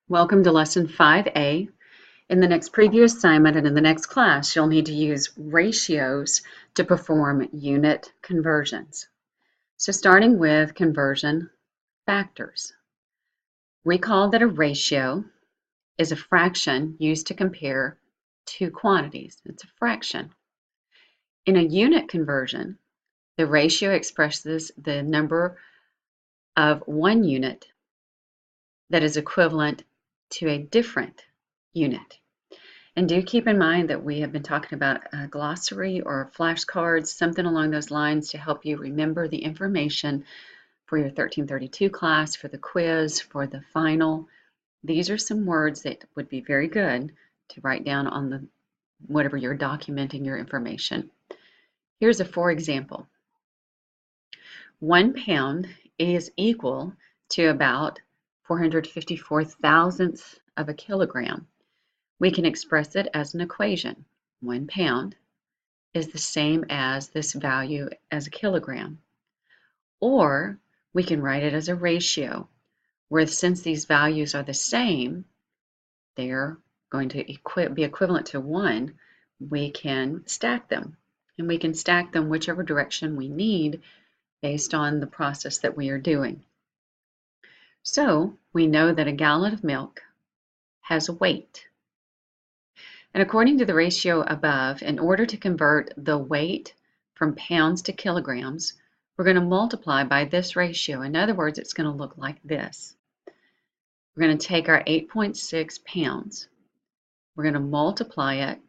Welcome to Lesson 5A. In the next preview assignment and in the next class, you'll need to use ratios to perform unit conversions. So starting with conversion factors. Recall that a ratio is a fraction used to compare two quantities. It's a fraction. In a unit conversion, the ratio expresses the number of one unit that is equivalent to a different unit. And do keep in mind that we have been talking about a glossary or flashcards, something along those lines to help you remember the information for your 1332 class, for the quiz, for the final. These are some words that would be very good to write down on the whatever you're documenting your information. Here's a for example. 1 pound is equal to about 454 thousandths of a kilogram. We can express it as an equation. 1 pound is the same as this value as a kilogram. Or we can write it as a ratio, where since these values are the same, they're going to be equivalent to 1, we can stack them. And we can stack them whichever direction we need based on the process that we are doing. So we know that a gallon of milk has a weight. And according to the ratio above, in order to convert the weight from pounds to kilograms, we're going to multiply by this ratio. In other words, it's going to look like this. We're going to take our 8.6 pounds. We're going to multiply it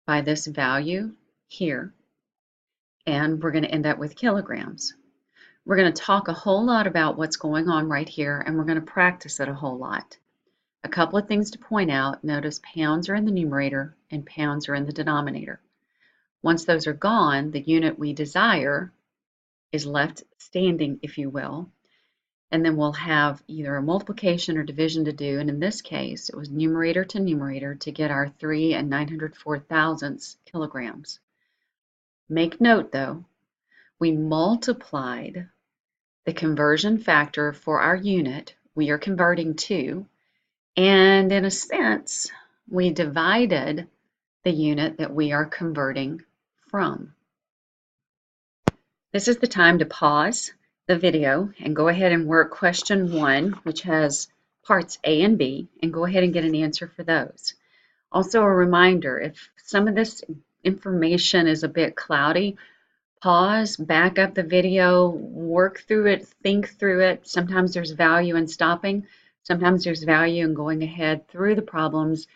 by this value here, and we're going to end up with kilograms. We're going to talk a whole lot about what's going on right here, and we're going to practice it a whole lot. A couple of things to point out. Notice pounds are in the numerator and pounds are in the denominator. Once those are gone, the unit we desire is left standing, if you will, and then we'll have either a multiplication or division to do, and in this case, it was numerator to numerator to get our 3 and 904 thousandths kilograms. Make note, though, we multiplied the conversion factor for our unit we are converting to, and in a sense, we divided the unit that we are converting from. This is the time to pause the video and go ahead and work question 1, which has parts A and B, and go ahead and get an answer for those. Also a reminder, if some of this information is a bit cloudy, pause, back up the video, work through it, think through it. Sometimes there's value in stopping. Sometimes there's value in going ahead through the problems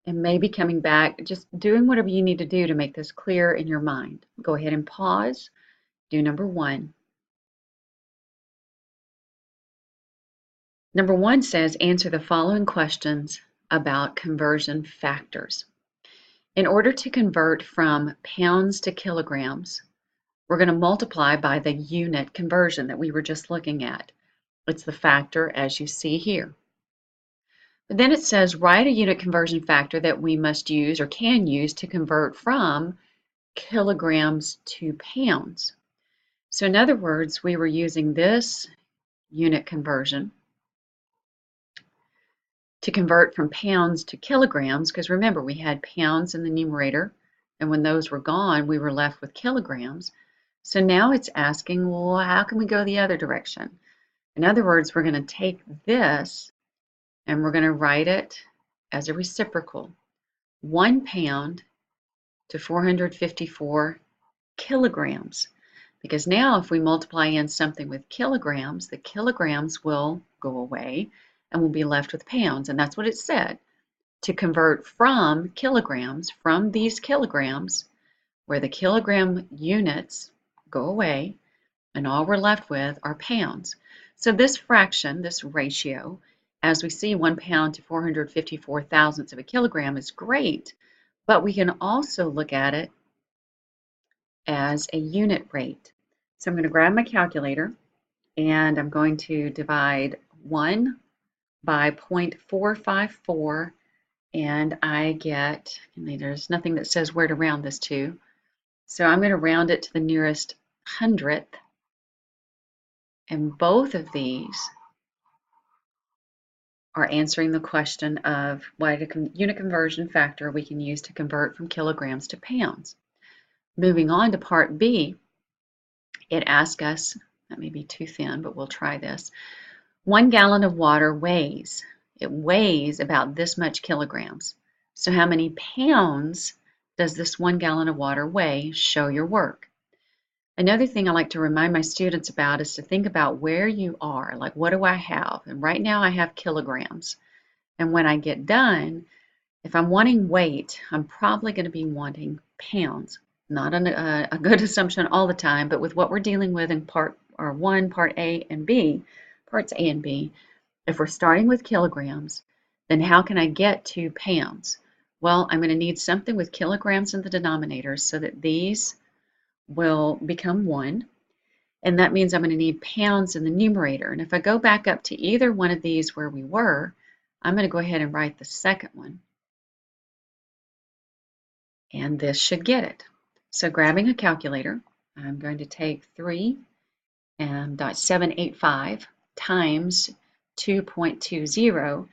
and maybe coming back, just doing whatever you need to do to make this clear in your mind. Go ahead and pause. Do number 1. Number 1 says, answer the following questions about conversion factors. In order to convert from pounds to kilograms, we're going to multiply by the unit conversion that we were just looking at. It's the factor as you see here. But then it says write a unit conversion factor that we must use or can use to convert from kilograms to pounds. So in other words, we were using this unit conversion to convert from pounds to kilograms, because remember we had pounds in the numerator, and when those were gone we were left with kilograms. So now it's asking, well, how can we go the other direction? In other words, we're going to take this and we're going to write it as a reciprocal. 1 pound to 454 kilograms. Because now if we multiply in something with kilograms, the kilograms will go away and we'll be left with pounds. And that's what it said. To convert from kilograms, from these kilograms, where the kilogram units go away, and all we're left with are pounds. So this fraction, this ratio, as we see 1 pound to 454 thousandths of a kilogram is great, but we can also look at it as a unit rate. So I'm going to grab my calculator and I'm going to divide 1 by 0.454, and I get, there's nothing that says where to round this to, so I'm going to round it to the nearest hundredth, and both of these are answering the question of what unit conversion factor we can use to convert from kilograms to pounds. Moving on to part B, it asks us, that may be too thin, but we'll try this. 1 gallon of water weighs. It weighs about this much kilograms. So how many pounds does this 1 gallon of water weigh? Show your work. Another thing I like to remind my students about is to think about where you are. Like, what do I have? And right now I have kilograms. And when I get done, if I'm wanting weight, I'm probably going to be wanting pounds. Not a good assumption all the time, but with what we're dealing with in part A and B, parts A and B, if we're starting with kilograms, then how can I get to pounds? Well, I'm going to need something with kilograms in the denominator so that these will become 1. And that means I'm going to need pounds in the numerator. And if I go back up to either one of these where we were, I'm going to go ahead and write the second one. And this should get it. So grabbing a calculator, I'm going to take 3.785 times 2.20,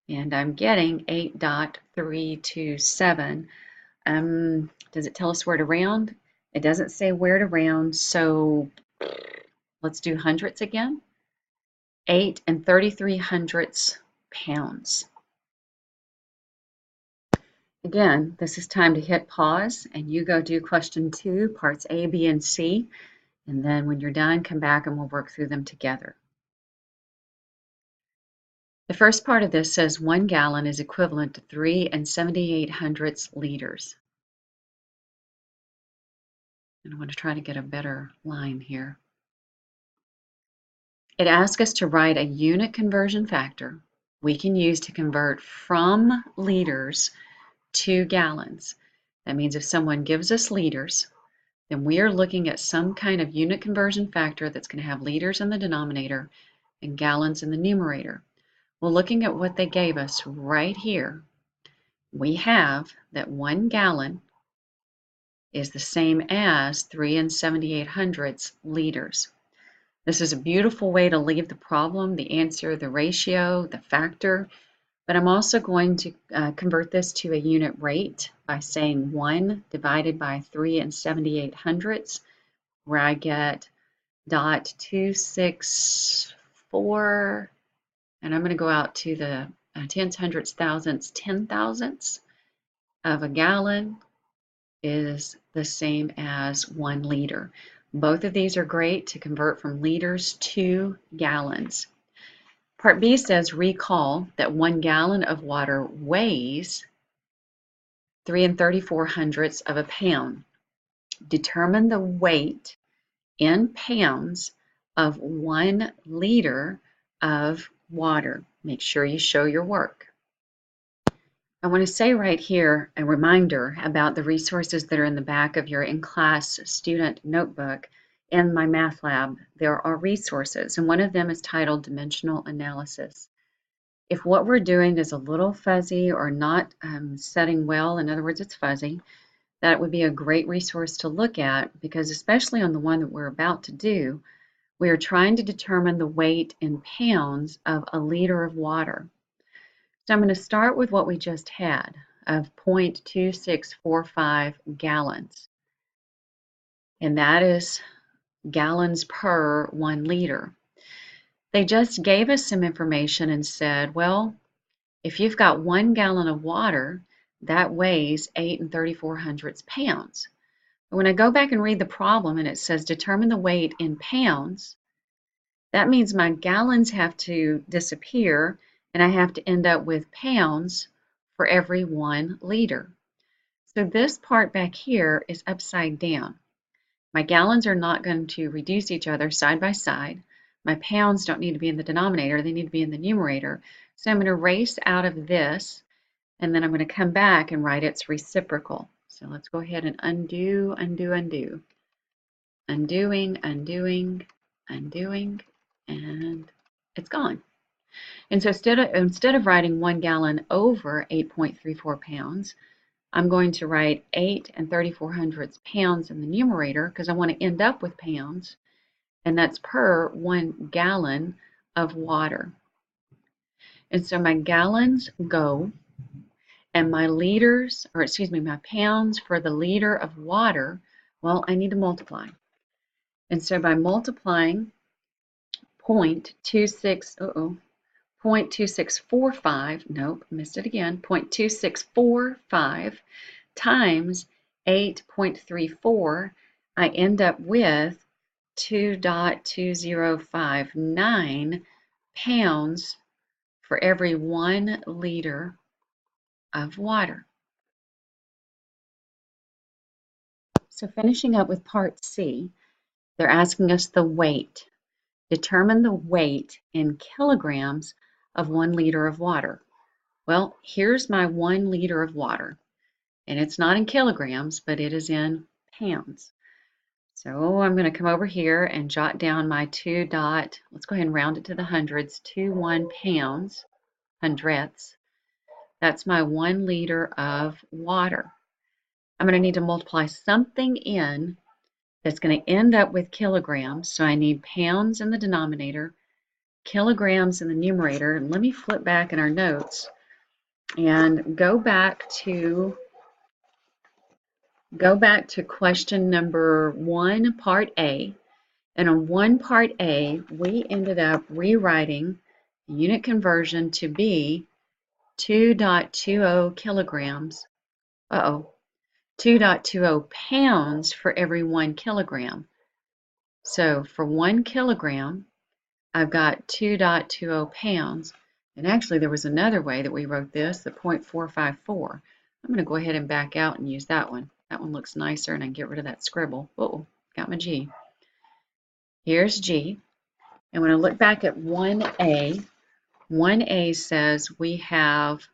and I'm getting 8.327. Does it tell us where to round? It doesn't say where to round, so let's do hundredths again. 8 33 pounds. Again, this is time to hit pause and you go do question 2, parts A, B, and C. And then when you're done, come back and we'll work through them together. The first part of this says 1 gallon is equivalent to 3 78/100 liters. And I want to try to get a better line here. It asks us to write a unit conversion factor we can use to convert from liters to gallons. That means if someone gives us liters, then we are looking at some kind of unit conversion factor that's going to have liters in the denominator and gallons in the numerator. Well, looking at what they gave us right here, we have that 1 gallon is the same as 3 78/100 liters. This is a beautiful way to leave the problem, the answer, the ratio, the factor, but I'm also going to convert this to a unit rate by saying 1 divided by 3 78/100, where I get .264, and I'm going to go out to the tens, hundreds, thousandths, 10,000ths of a gallon is the same as 1 liter. Both of these are great to convert from liters to gallons. Part B says recall that 1 gallon of water weighs 3 34/100 of a pound. Determine the weight in pounds of 1 liter of water. Make sure you show your work. I want to say right here a reminder about the resources that are in the back of your in-class student notebook. In my math lab, there are resources, and one of them is titled Dimensional Analysis. If what we're doing is a little fuzzy or not setting well, in other words, it's fuzzy, that would be a great resource to look at, because especially on the one that we're about to do, we are trying to determine the weight in pounds of a liter of water. So I'm going to start with what we just had of 0.2645 gallons. And that is gallons per 1 liter. They just gave us some information and said, well, if you've got 1 gallon of water, that weighs 8 34/100 pounds. But when I go back and read the problem and it says determine the weight in pounds, that means my gallons have to disappear and I have to end up with pounds for every 1 liter. So this part back here is upside down. My gallons are not going to reduce each other side by side. My pounds don't need to be in the denominator, they need to be in the numerator. So I'm going to erase out of this, and then I'm going to come back and write its reciprocal. So let's go ahead and undo, undo, undo. Undoing, undoing, undoing, and it's gone. And so instead of writing 1 gallon over 8.34 pounds, I'm going to write 8 34/100 pounds in the numerator because I want to end up with pounds, and that's per 1 gallon of water. And so my gallons go, and my liters, or excuse me, my pounds for the liter of water, well, I need to multiply. And so by multiplying 0.26, 0.2645, nope, missed it again, 0.2645 times 8.34, I end up with 2.2059 pounds for every 1 liter of water. So finishing up with part C, they're asking us the weight. Determine the weight in kilograms of 1 liter of water. Well, here's my 1 liter of water, and it's not in kilograms, but it is in pounds. So I'm going to come over here and jot down my let's go ahead and round it to the hundreds, 21 pounds, hundredths. That's my 1 liter of water. I'm going to need to multiply something in that's going to end up with kilograms. So I need pounds in the denominator, kilograms in the numerator. And let me flip back in our notes and go back to question number 1, part A. And on 1 part A, we ended up rewriting the unit conversion to be 2.20 kilograms. 2.20 pounds for every 1 kilogram. So for 1 kilogram, I've got 2.20 pounds. And actually, there was another way that we wrote this, the 0.454. I'm going to go ahead and back out and use that one. That one looks nicer, and I can get rid of that scribble. Oh, got my G. Here's G. And when I look back at 1A, 1A says we have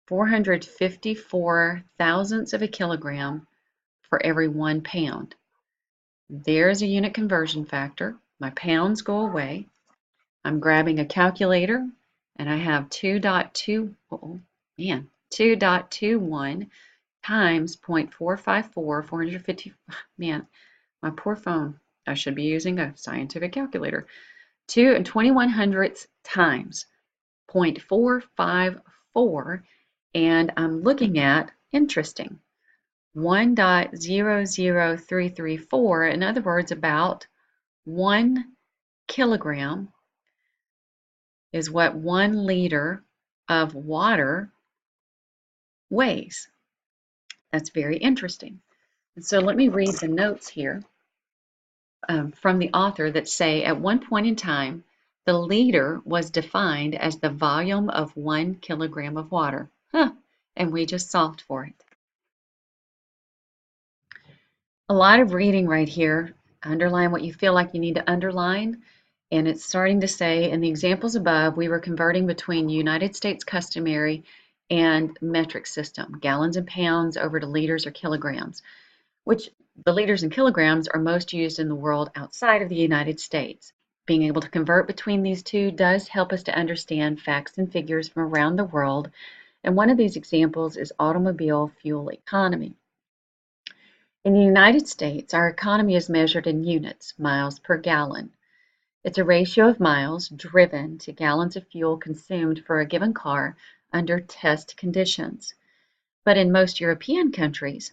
454 thousandths of a kilogram for every 1 pound. There's a unit conversion factor. My pounds go away. I'm grabbing a calculator, and I have 2.21 times 0.454, 450, man, my poor phone. I should be using a scientific calculator. 2 and 21 hundredths times 0.454, and I'm looking at, interesting, 1.00334, in other words, about 1 kilogram is what 1 liter of water weighs. That's very interesting. And so let me read the notes here from the author that say, at one point in time, the liter was defined as the volume of 1 kilogram of water. And we just solved for it. A lot of reading right here. Underline what you feel like you need to underline. And it's starting to say, in the examples above, we were converting between United States customary and metric system, gallons and pounds over to liters or kilograms, which the liters and kilograms are most used in the world outside of the United States. Being able to convert between these two does help us to understand facts and figures from around the world. And one of these examples is automobile fuel economy. In the United States, our economy is measured in units, miles per gallon. It's a ratio of miles driven to gallons of fuel consumed for a given car under test conditions. But in most European countries,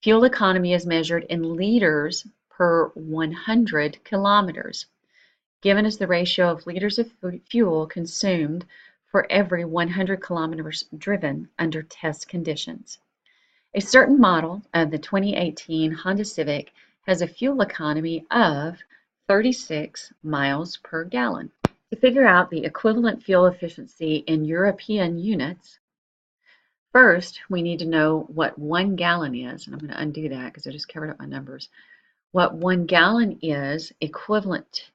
fuel economy is measured in liters per 100 kilometers, given as the ratio of liters of fuel consumed for every 100 kilometers driven under test conditions. A certain model of the 2018 Honda Civic has a fuel economy of 36 miles per gallon. To figure out the equivalent fuel efficiency in European units, first we need to know what 1 gallon is, and I'm going to undo that because I just covered up my numbers. What 1 gallon is equivalent.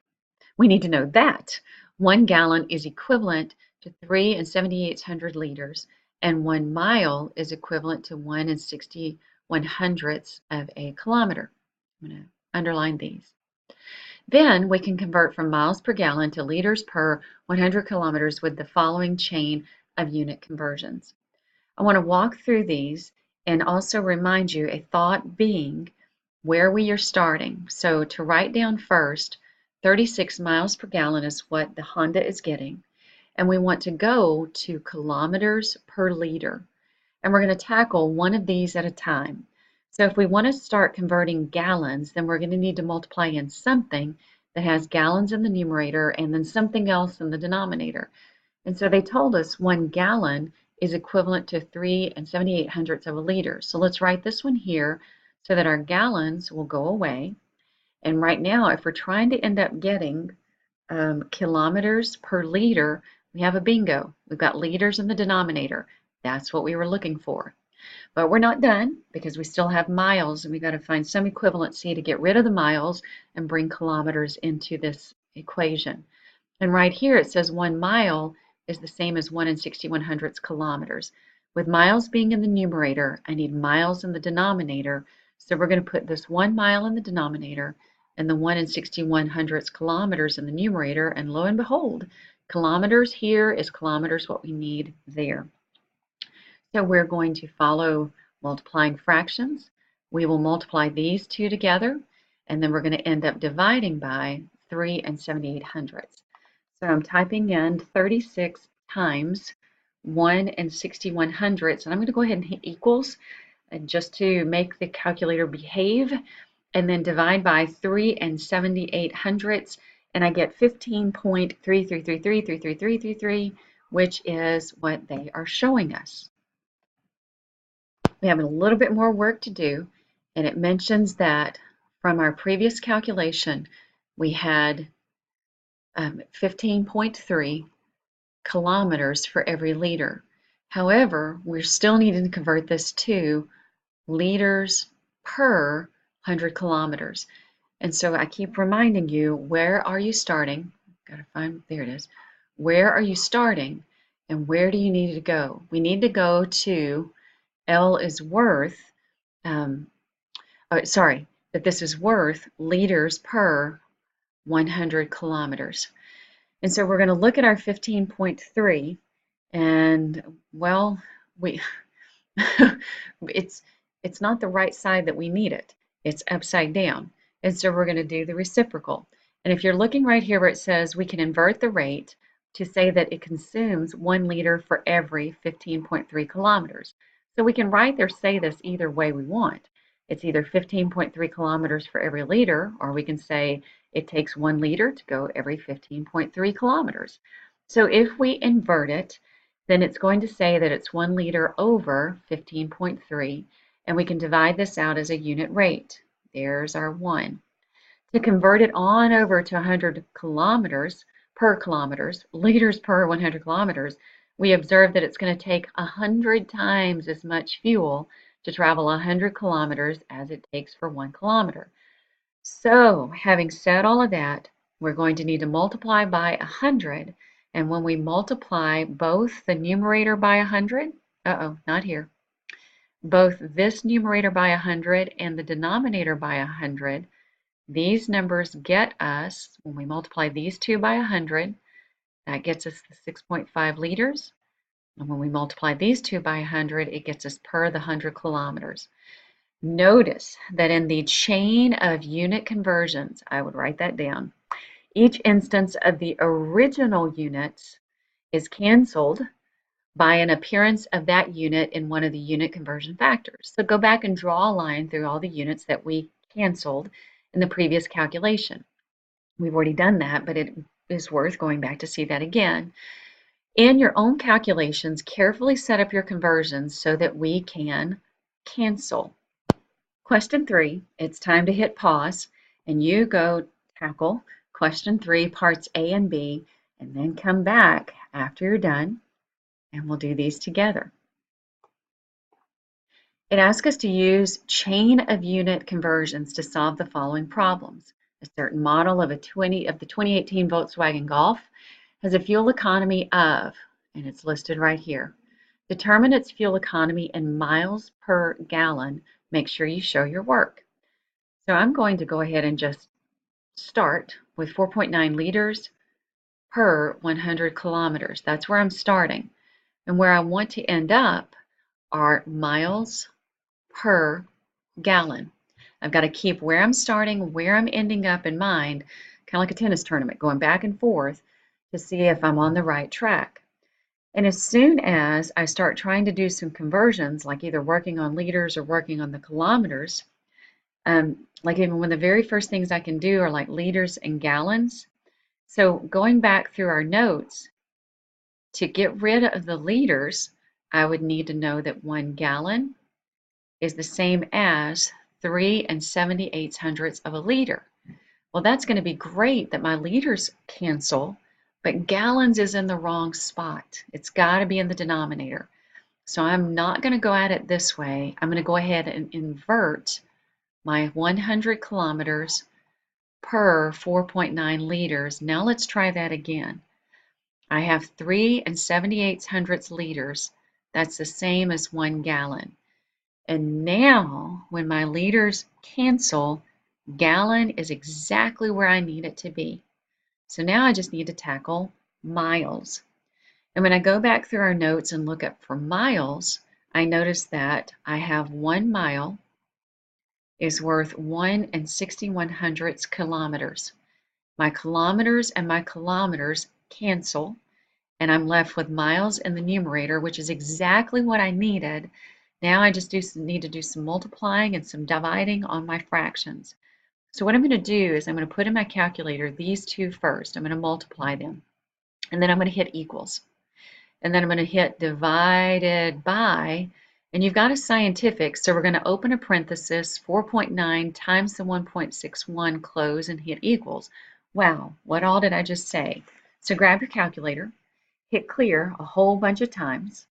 We need to know that 1 gallon is equivalent to 3 7/800 liters, and 1 mile is equivalent to 1 61 hundredths of a kilometer. I'm going to underline these. Then we can convert from miles per gallon to liters per 100 kilometers with the following chain of unit conversions. I want to walk through these and also remind you a thought being where we are starting. So to write down first, 36 miles per gallon is what the Honda is getting. and we want to go to kilometers per liter. And we're going to tackle one of these at a time. So if we want to start converting gallons, then we're going to need to multiply in something that has gallons in the numerator and then something else in the denominator. And so they told us 1 gallon is equivalent to 3 7/8 of a liter. So let's write this one here so that our gallons will go away. And right now, if we're trying to end up getting kilometers per liter, we have a bingo. We've got liters in the denominator. That's what we were looking for. But we're not done because we still have miles, and we've got to find some equivalency to get rid of the miles and bring kilometers into this equation. And right here it says 1 mile is the same as 1 61/100 kilometers. With miles being in the numerator, I need miles in the denominator. So we're going to put this 1 mile in the denominator and the 1 61/100 kilometers in the numerator. And lo and behold, kilometers here is kilometers what we need there. So we're going to follow multiplying fractions. We will multiply these two together, and then we're going to end up dividing by 3 7/8. So I'm typing in 36 times 1 61/100, and I'm going to go ahead and hit equals just to make the calculator behave, and then divide by 3 7/8, and I get 15.33333333, which is what they are showing us. We have a little bit more work to do, and it mentions that from our previous calculation, we had 15.3 kilometers for every liter. However, we're still needing to convert this to liters per 100 kilometers. And so I keep reminding you, where are you starting? Got to find, there it is. Where are you starting and where do you need to go? We need to go to L is worth, that this is worth liters per 100 kilometers. And so we're going to look at our 15.3, and well, we it's not the right side that we need it. It's upside down. And so we're going to do the reciprocal. And if you're looking right here where it says we can invert the rate to say that it consumes 1 liter for every 15.3 kilometers. So we can write or say this either way we want. It's either 15.3 kilometers for every liter, or we can say it takes 1 liter to go every 15.3 kilometers. So if we invert it, then it's going to say that it's 1 liter over 15.3, and we can divide this out as a unit rate. There's our 1. To convert it on over to 100 kilometers per kilometers, liters per 100 kilometers, we observe that it's going to take 100 times as much fuel to travel 100 kilometers as it takes for 1 kilometer. So, having said all of that, we're going to need to multiply by 100, and when we multiply both the numerator by 100, not here, both this numerator by 100 and the denominator by 100, these numbers get us, when we multiply these two by 100, that gets us the 6.5 liters. And when we multiply these two by 100, it gets us per the 100 kilometers. Notice that in the chain of unit conversions, I would write that down, each instance of the original units is canceled by an appearance of that unit in one of the unit conversion factors. So go back and draw a line through all the units that we canceled in the previous calculation. We've already done that, but it is worth going back to see that again. In your own calculations, carefully set up your conversions so that we can cancel. Question 3, it's time to hit pause, and you go tackle question 3, parts A and B, and then come back after you're done, and we'll do these together. It asks us to use chain of unit conversions to solve the following problems. A certain model of the 2018 Volkswagen Golf has a fuel economy of, and it's listed right here. Determine its fuel economy in miles per gallon. Make sure you show your work. So I'm going to go ahead and just start with 4.9 liters per 100 kilometers. That's where I'm starting. And where I want to end up are miles per gallon. I've got to keep where I'm starting, where I'm ending up in mind, kind of like a tennis tournament, going back and forth to see if I'm on the right track. And as soon as I start trying to do some conversions, like either working on liters or working on the kilometers, like even one of the very first things I can do are like liters and gallons. So going back through our notes, to get rid of the liters, I would need to know that 1 gallon is the same as 3 7/8 of a liter. Well, that's going to be great that my liters cancel, but gallons is in the wrong spot. It's got to be in the denominator. So I'm not going to go at it this way. I'm going to go ahead and invert my 100 kilometers per 4.9 liters. Now let's try that again. I have 3 7/8 liters. That's the same as 1 gallon. And now when my liters cancel, gallon is exactly where I need it to be. So now I just need to tackle miles. And when I go back through our notes and look up for miles, I notice that I have 1 mile is worth 1 61/100 kilometers. My kilometers and my kilometers cancel, and I'm left with miles in the numerator, which is exactly what I needed. Now I just need to do some multiplying and some dividing on my fractions. So what I'm going to do is I'm going to put in my calculator these two first. I'm going to multiply them, and then I'm going to hit equals. And then I'm going to hit divided by, and you've got a scientific, so we're going to open a parenthesis, 4.9 times the 1.61, close, and hit equals. Wow, what all did I just say? So grab your calculator, hit clear a whole bunch of times,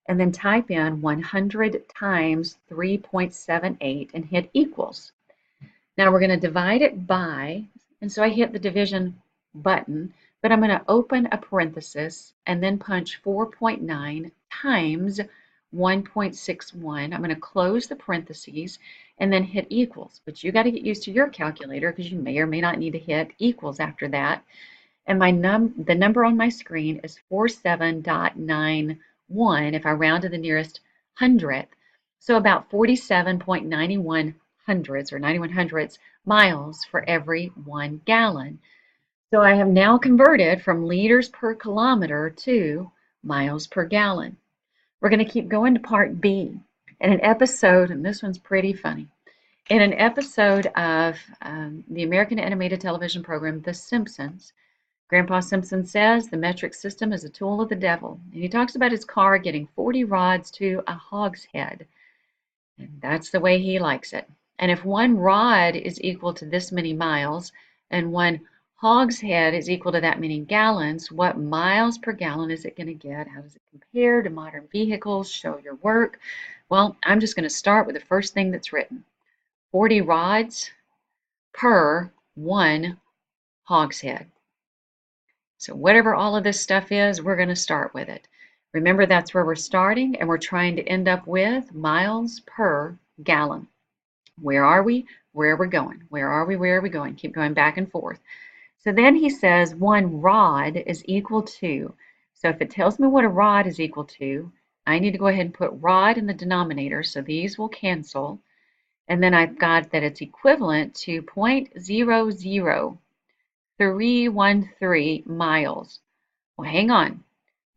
and then type in 100 times 3.78 and hit equals. Now we're going to divide it by, and so I hit the division button, but I'm going to open a parenthesis and then punch 4.9 times 1.61. I'm going to close the parentheses and then hit equals. But you got to get used to your calculator because you may or may not need to hit equals after that. And the number on my screen is 47.91 if I round to the nearest hundredth. So about 47.91 hundredths or 91 hundredths miles for every 1 gallon. So I have now converted from liters per kilometer to miles per gallon. We're going to keep going to part B. In an episode, and this one's pretty funny, in an episode of the American animated television program The Simpsons, Grandpa Simpson says the metric system is a tool of the devil. And he talks about his car getting 40 rods to a hogshead. And that's the way he likes it. And if 1 rod is equal to this many miles and 1 hogshead is equal to that many gallons, what miles per gallon is it going to get? How does it compare to modern vehicles? Show your work. Well, I'm just going to start with the first thing that's written. 40 rods per 1 hogshead. So whatever all of this stuff is, we're going to start with it. Remember, that's where we're starting, and we're trying to end up with miles per gallon. Where are we? Where are we going? Where are we? Where are we going? Keep going back and forth. So then he says 1 rod is equal to, so if it tells me what a rod is equal to, I need to go ahead and put rod in the denominator, so these will cancel. And then I've got that it's equivalent to 0.00313 miles. Well, hang on.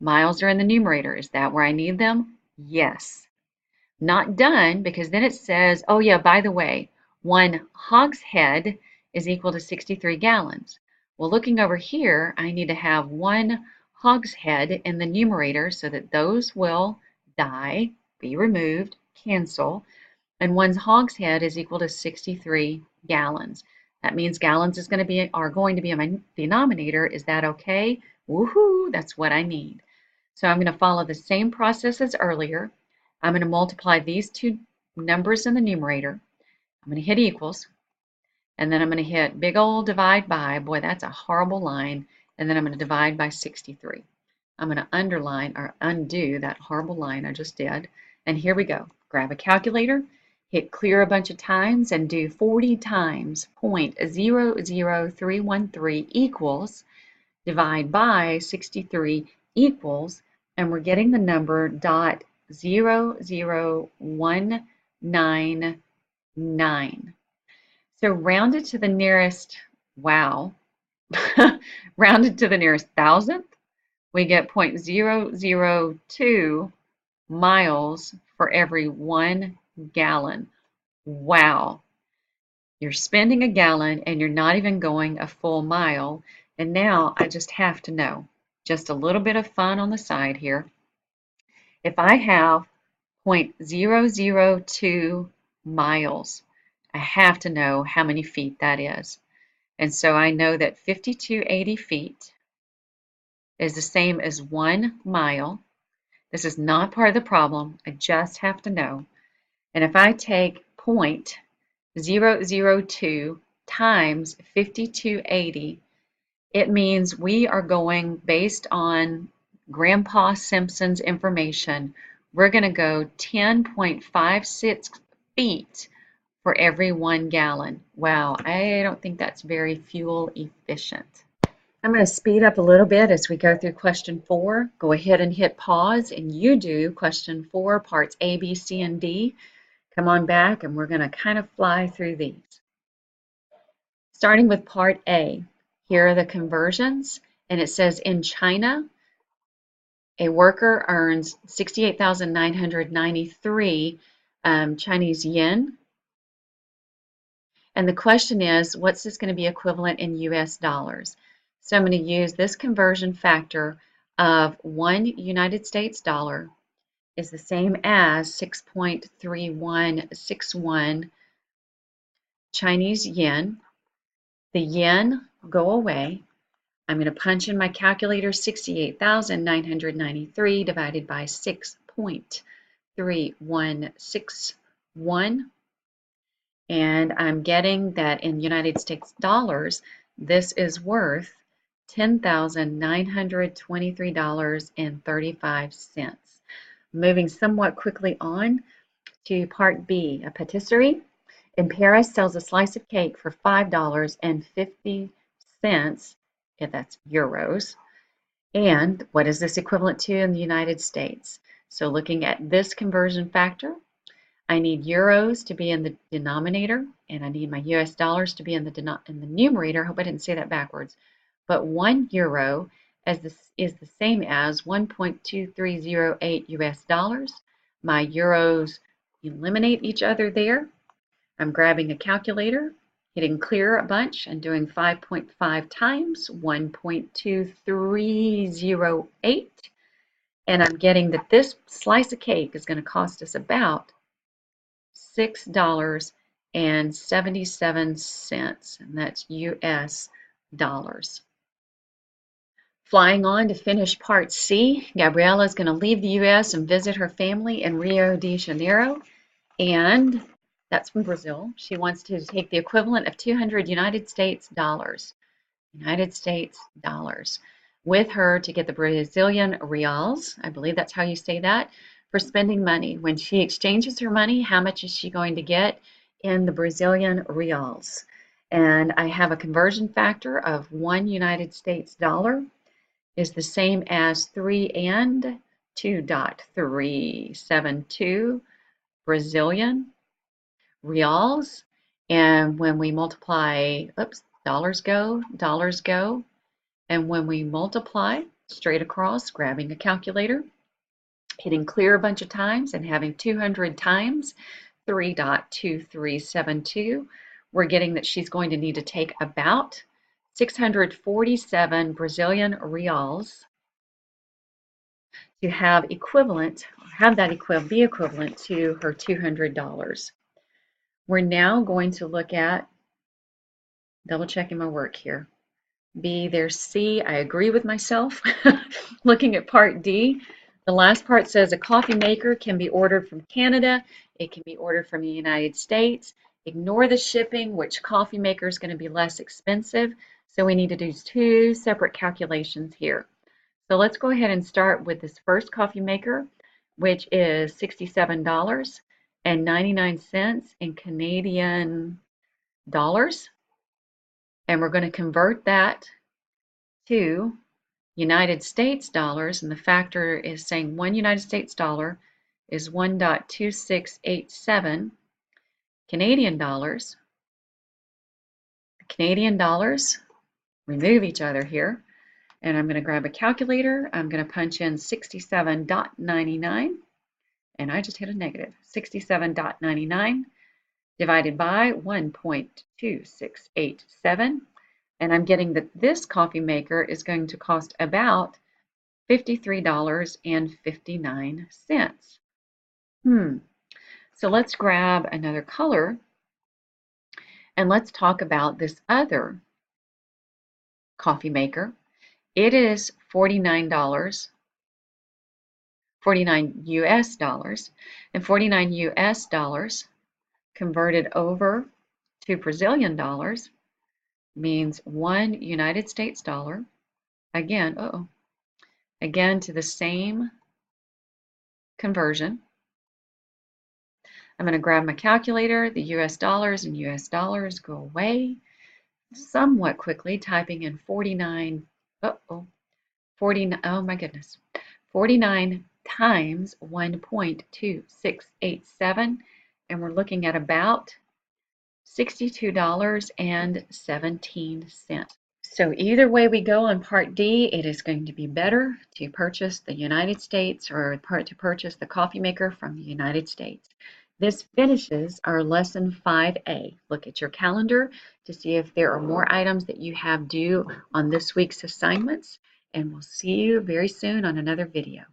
Miles are in the numerator. Is that where I need them? Yes. Not done, because then it says, oh yeah, by the way, 1 hogshead is equal to 63 gallons. Well, looking over here, I need to have 1 hogshead in the numerator so that those will die, be removed, cancel, and 1 hogshead is equal to 63 gallons. That means gallons are going to be in my denominator. Is that okay? Woohoo, that's what I need. So I'm going to follow the same process as earlier. I'm going to multiply these two numbers in the numerator. I'm going to hit equals, and then I'm going to hit big old divide by. Boy, that's a horrible line. And then I'm going to divide by 63. I'm going to underline or undo that horrible line I just did. And here we go. Grab a calculator, hit clear a bunch of times, and do 40 times 0.00313 equals, divide by 63 equals, and we're getting the number .00199. So rounded to the nearest, wow, rounded to the nearest thousandth, we get 0.002 miles for every 1 gallon. Wow. You're spending a gallon and you're not even going a full mile. And now I just have to know, just a little bit of fun on the side here. If I have 0.002 miles, I have to know how many feet that is. And so I know that 5280 feet is the same as 1 mile. This is not part of the problem. I just have to know. And if I take 0.002 times 5280, it means we are going based on Grandpa Simpson's information. We're going to go 10.56 feet for every 1 gallon. Wow, I don't think that's very fuel efficient. I'm going to speed up a little bit as we go through question 4. Go ahead and hit pause and you do question 4, parts A, B, C, and D. Come on back and we're going to kind of fly through these. Starting with part A, here are the conversions, and it says in China, a worker earns 68,993 Chinese yen. And the question is, what's this going to be equivalent in US dollars? So I'm going to use this conversion factor of 1 United States dollar is the same as 6.3161 Chinese yen. The yen go away. I'm going to punch in my calculator 68,993 divided by 6.3161. And I'm getting that in United States dollars, this is worth $10,923.35. Moving somewhat quickly on to part B, a patisserie in Paris sells a slice of cake for $5.50, if that's euros. And what is this equivalent to in the United States? So looking at this conversion factor, I need euros to be in the denominator, and I need my US dollars to be in the numerator. I hope I didn't say that backwards. But 1 euro is the same as 1.2308 US dollars. My euros eliminate each other there. I'm grabbing a calculator, hitting clear a bunch, and doing 5.5 times 1.2308. And I'm getting that this slice of cake is going to cost us about $6.77, and that's US dollars. Flying on to finish part C, Gabriella is going to leave the US and visit her family in Rio de Janeiro, and that's from Brazil. She wants to take the equivalent of 200 United States dollars with her to get the Brazilian reals. I believe that's how you say that, for spending money. When she exchanges her money, how much is she going to get in the Brazilian reals? And I have a conversion factor of 1 United States dollar is the same as 3 and 2.372 Brazilian reals. And when we multiply, dollars go. And when we multiply straight across, grabbing a calculator, hitting clear a bunch of times and having 200 times 3.2372, we're getting that she's going to need to take about 647 Brazilian reals to have that be equivalent to her $200. We're now going to look at, double checking my work here. B, there's C, I agree with myself. Looking at part D, the last part says a coffee maker can be ordered from Canada. It can be ordered from the United States. Ignore the shipping, which coffee maker is going to be less expensive. So we need to do 2 separate calculations here. So let's go ahead and start with this first coffee maker, which is $67.99 in Canadian dollars. And we're going to convert that to United States dollars, and the factor is saying 1 United States dollar is 1.2687 Canadian dollars. The Canadian dollars remove each other here. And I'm going to grab a calculator. I'm going to punch in 67.99. And I just hit a negative. 67.99 divided by 1.2687. And I'm getting that this coffee maker is going to cost about $53.59. So let's grab another color and let's talk about this other coffee maker. It is $49, 49 US dollars, and 49 US dollars converted over to Brazilian dollars means 1 United States dollar. Again, again to the same conversion. I'm going to grab my calculator. The US dollars and US dollars go away somewhat quickly, typing in 49, 49, oh my goodness, 49 times 1.2687, and we're looking at about $62.17. So either way we go on Part D, it is going to be better to purchase the United States or to purchase the coffee maker from the United States. This finishes our Lesson 5A. Look at your calendar to see if there are more items that you have due on this week's assignments, and we'll see you very soon on another video.